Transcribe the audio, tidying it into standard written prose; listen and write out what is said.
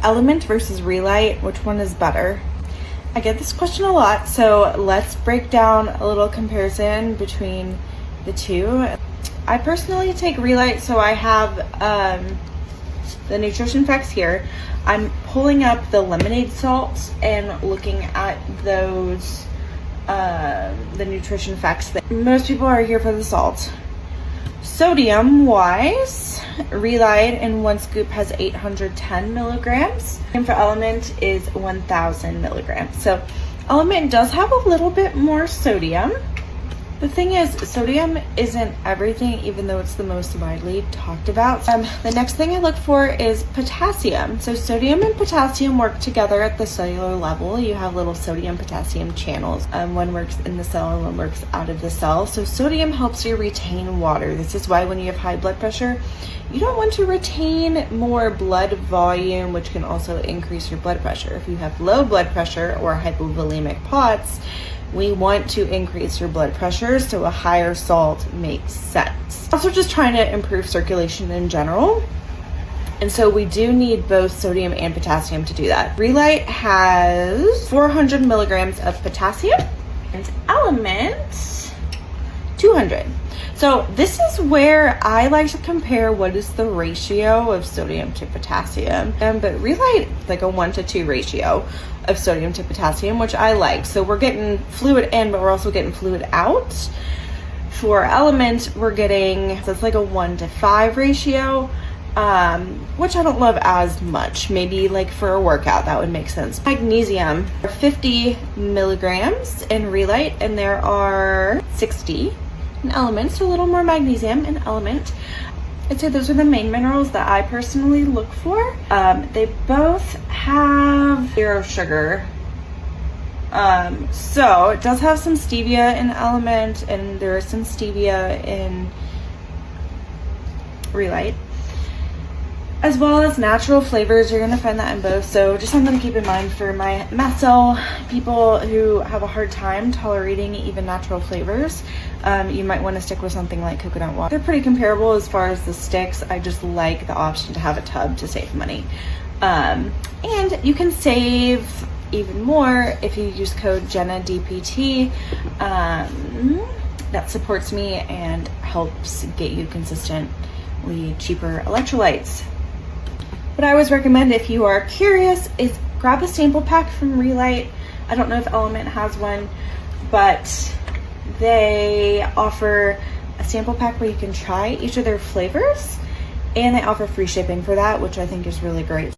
LMNT versus Relyte, which one is better? I get this question a lot, so let's break down a little comparison between the two. I personally take Relyte, so I have the nutrition facts here. I'm pulling up the lemonade salts and looking at those, the nutrition facts. Most people are here for the salt. Sodium wise, Relyte in one scoop has 810 milligrams, and for LMNT is 1000 milligrams. So LMNT does have a little bit more sodium. The thing is, sodium isn't everything, even though it's the most widely talked about. The next thing I look for is potassium. So sodium and potassium work together at the cellular level. You have little sodium-potassium channels. One works in the cell and one works out of the cell. So sodium helps you retain water. This is why when you have high blood pressure, you don't want to retain more blood volume, which can also increase your blood pressure. If you have low blood pressure or hypovolemic POTS, we want to increase your blood pressure, so a higher salt makes sense. Also just trying to improve circulation in general. And so we do need both sodium and potassium to do that. Relyte has 400 milligrams of potassium and LMNT 200. So this is where I like to compare what is the ratio of sodium to potassium. But Relyte like a 1-to-2 ratio of sodium to potassium, which I like. So we're getting fluid in, but we're also getting fluid out. For LMNT, we're getting, so it's like a 1-to-5 ratio, which I don't love as much. Maybe like for a workout, that would make sense. Magnesium, 50 milligrams in Relyte, and there are 60 in LMNT, so a little more magnesium in LMNT. I'd say those are the main minerals that I personally look for. They both have 0 sugar. So it does have some stevia in LMNT, and there is some stevia in Relyte, as well as natural flavors. You're gonna find that in both. So just something to keep in mind for my mast cell people who have a hard time tolerating even natural flavors. You might want to stick with something like coconut water. They're pretty comparable as far as the sticks. I just like the option to have a tub to save money. And you can save even more if you use code JENNADPT. That supports me and helps get you consistently cheaper electrolytes. What I always recommend if you are curious is grab a sample pack from Relyte. I don't know if LMNT has one, but they offer a sample pack where you can try each of their flavors, and they offer free shipping for that, which I think is really great.